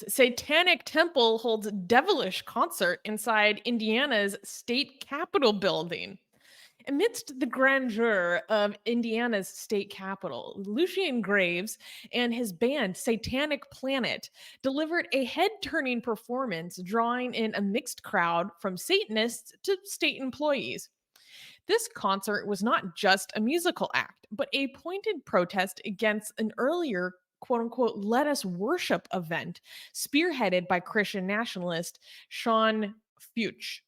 news. Satanic Temple holds Devilish concert inside Indiana's state capitol building. Amidst the grandeur of Indiana's state capitol, Lucien Greaves and his band Satanic Planet delivered a head turning performance, drawing in a mixed crowd from Satanists to state employees. This concert was not just a musical act, but a pointed protest against an earlier quote unquote let us worship event spearheaded by Christian nationalist Sean Feucht.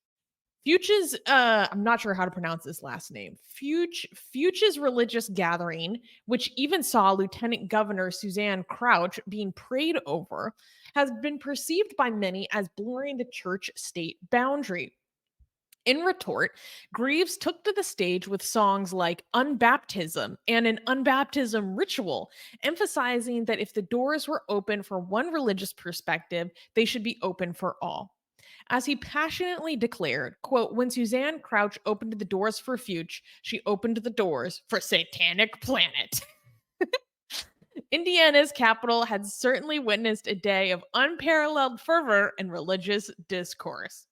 Feucht's, I'm not sure how to pronounce this last name. Feucht's religious gathering, which even saw Lieutenant Governor Suzanne Crouch being prayed over, has been perceived by many as blurring the church-state boundary. In retort, Greaves took to the stage with songs like Unbaptism and an Unbaptism ritual, emphasizing that if the doors were open for one religious perspective, they should be open for all. As he passionately declared, quote, when Suzanne Crouch opened the doors for Feucht, she opened the doors for Satanic Planet. Indiana's capital had certainly witnessed a day of unparalleled fervor and religious discourse.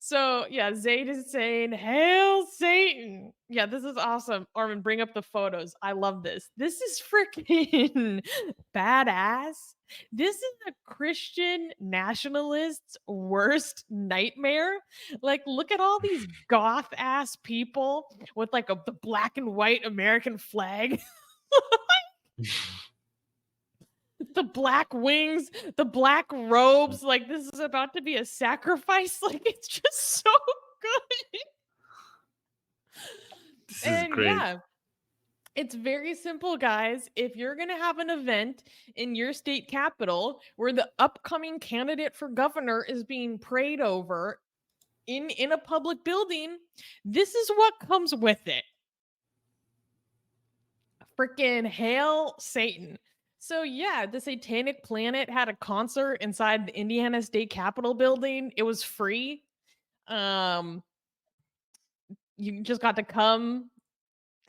So yeah, Zayd is saying, "Hail Satan!" Yeah, this is awesome. Armin, bring up the photos. I love this. This is freaking badass. This is a Christian nationalist's worst nightmare. Like, look at all these goth ass people with like the black and white American flag. The black wings, the black robes, like this is about to be a sacrifice. Like it's just so good. This is And great. yeah, it's very simple, guys. If you're going to have an event in your state capital where the upcoming candidate for governor is being prayed over in a public building, this is what comes with it. Freaking hail Satan. So yeah, the Satanic Planet had a concert inside the Indiana State Capitol building. It was free. Um you just got to come,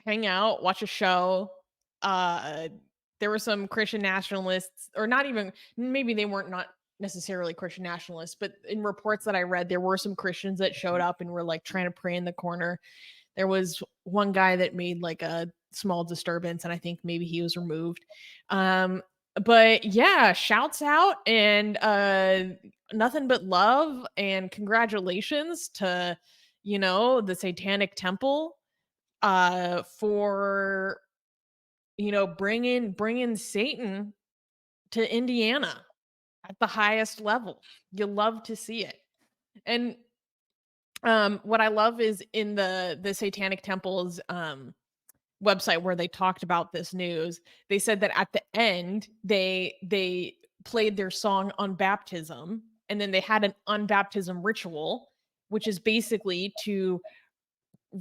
hang out, watch a show. Uh there were some Christian nationalists, or not even, maybe they weren't not necessarily Christian nationalists, but in reports that I read, there were some Christians that showed up and were like trying to pray in the corner. There was one guy that made like a small disturbance, and I think maybe he was removed. But yeah, shouts out and nothing but love and congratulations to, the Satanic Temple for bringing Satan to Indiana at the highest level. You love to see it. And what I love is in the Satanic Temple's website where they talked about this news, they said that at the end they played their song Unbaptism, and then they had an Unbaptism ritual, which is basically to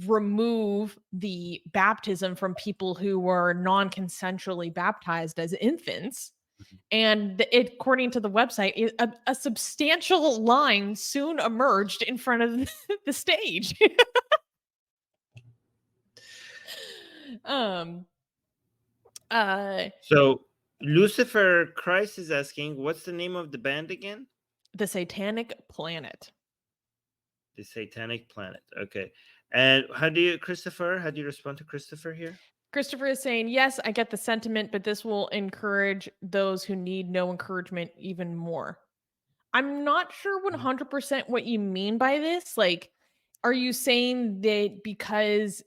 remove the baptism from people who were non-consensually baptized as infants. And according to the website, a substantial line soon emerged in front of the stage. So Lucifer Christ is asking, what's the name of the band again? The Satanic Planet. The Satanic Planet. Okay. And how do you respond to Christopher here? Christopher is saying, yes, I get the sentiment, but this will encourage those who need no encouragement even more. I'm not sure 100% what you mean by this. Like, are you saying that because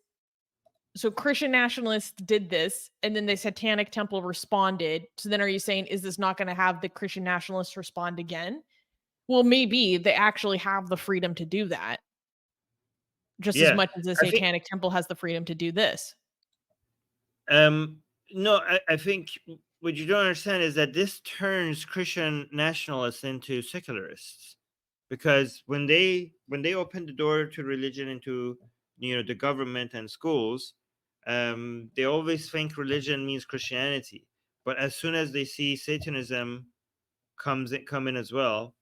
Christian nationalists did this and then the Satanic Temple responded? So then are you saying, is this not going to have the Christian nationalists respond again? Well, maybe they actually have the freedom to do that. Just as much as the Satanic Temple has the freedom to do this. No, I think what you don't understand is that this turns Christian nationalists into secularists, because when they open the door to religion into the government and schools, they always think religion means Christianity. But as soon as they see Satanism come in as well,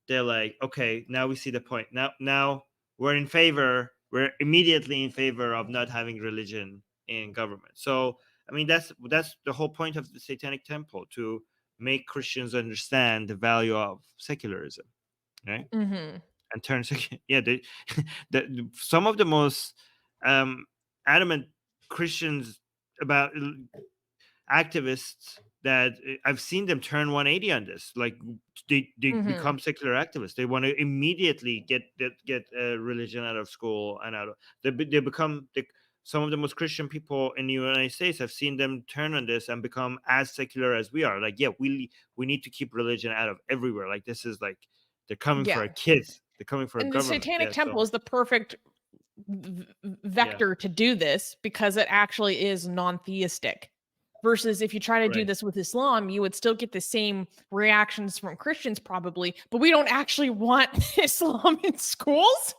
they're like, okay, now we see the point. Now we're immediately in favor of not having religion in government. So I mean, that's the whole point of the Satanic Temple, to make Christians understand the value of secularism, right? Hmm. And turn yeah, some of the most adamant Christians about activists that I've seen them turn 180 on this. Like they Hmm. become secular activists. They want to immediately get religion out of school and out of they become some of the most Christian people in the United States. I've seen them turn on this and become as secular as we are. Like, yeah, we need to keep religion out of everywhere. Like this is like they're coming for Yeah. our kids. They're coming for our And the government. Satanic Yeah. Temple So is the perfect yeah. vector to do this because it actually is non-theistic. Versus if you try to do Right. this with Islam, you would still get the same reactions from Christians probably, but we don't actually want Islam in schools,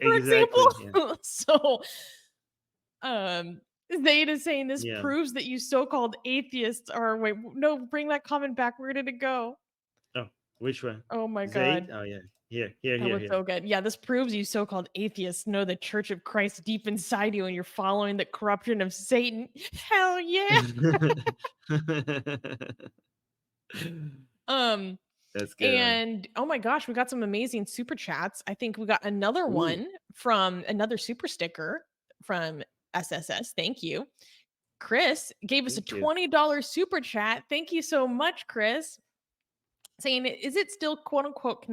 for Exactly. Yeah. example. So Zayd is saying this Yeah. proves that you so-called atheists are wait, no, bring that comment back. Where did it go? Oh, which one? Oh my Zaid? god. Oh yeah. Here, here, That here, was here. so good. Yeah, this proves you so-called atheists know the Church of Christ deep inside you and you're following the corruption of Satan. Hell yeah. Um, That's good, man. and oh my gosh, we got some amazing super chats. I think we got another Ooh, one from another super sticker from SSS. Thank you. Chris gave us a thank you. $20 super chat. Thank you so much, Chris. Saying, is it still quote unquote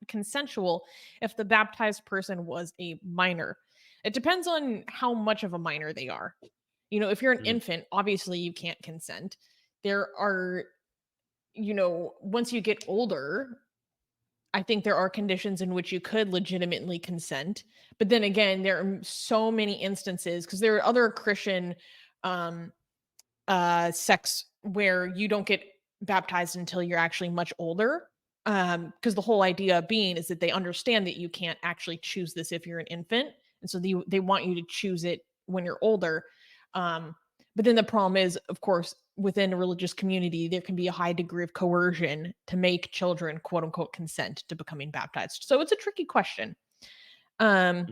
consensual if the baptized person was a minor? It depends on how much of a minor they are. You know, if you're an Mm, infant, obviously you can't consent. There are, you know, once you get older, I think there are conditions in which you could legitimately consent. But then again, there are so many instances because there are other Christian um, sects where you don't get baptized until you're actually much older. Because the whole idea being is that they understand that you can't actually choose this if you're an infant. And so they want you to choose it when you're older. Um, but then the problem is, of course, within a religious community, there can be a high degree of coercion to make children, quote unquote, consent to becoming baptized. So it's a tricky question. Um,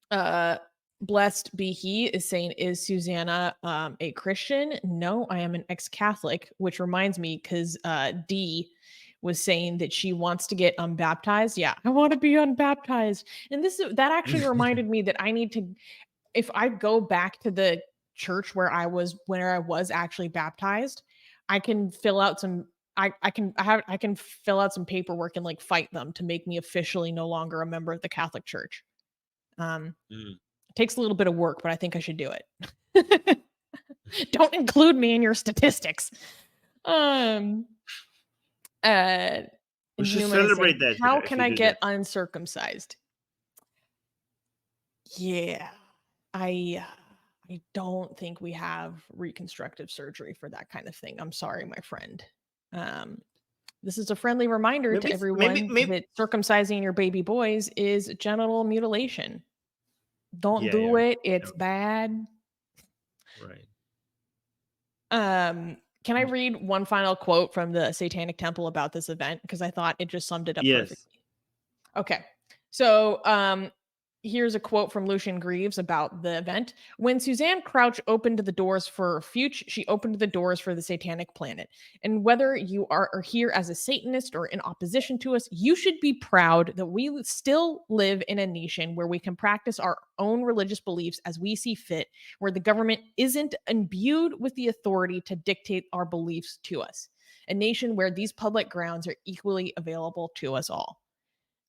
uh, Blessed be he is saying, is Susanna a Christian? No, I am an ex-Catholic, which reminds me because D was saying that she wants to get unbaptized. Yeah, I want to be unbaptized. And that actually reminded me that I need to, if I go back to the church where I was actually baptized, I can fill out some I can fill out some paperwork and like fight them to make me officially no longer a member of the Catholic Church. Um, mm. it takes a little bit of work, but I think I should do it. Don't include me in your statistics. Um, uh, We should Newman is saying, celebrate that "How if can you I do that. get uncircumcised?" Yeah, I I don't think we have reconstructive surgery for that kind of thing. I'm sorry, my friend. Um, this is a friendly reminder to everyone Maybe. that circumcising your baby boys is genital mutilation. Don't Yeah, do yeah. it. No, It's bad. right. Can I read one final quote from the Satanic Temple about this event? Because I thought it just summed it up Yes. perfectly. Okay. So here's a quote from Lucien Greaves about the event. When Suzanne Crouch opened the doors for Feucht, she opened the doors for the Satanic Planet. And whether you are here as a Satanist or in opposition to us, you should be proud that we still live in a nation where we can practice our own religious beliefs as we see fit, where the government isn't imbued with the authority to dictate our beliefs to us. A nation where these public grounds are equally available to us all.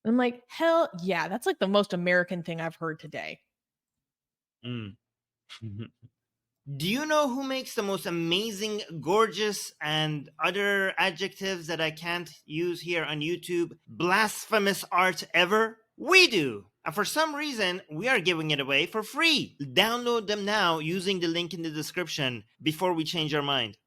And I'm like, hell yeah, that's like the most American thing I've heard today. Mm. Do you know who makes the most amazing, gorgeous, and other adjectives that I can't use here on YouTube? Blasphemous art ever? We do! And for some reason, we are giving it away for free. Download them now using the link in the description before we change our mind.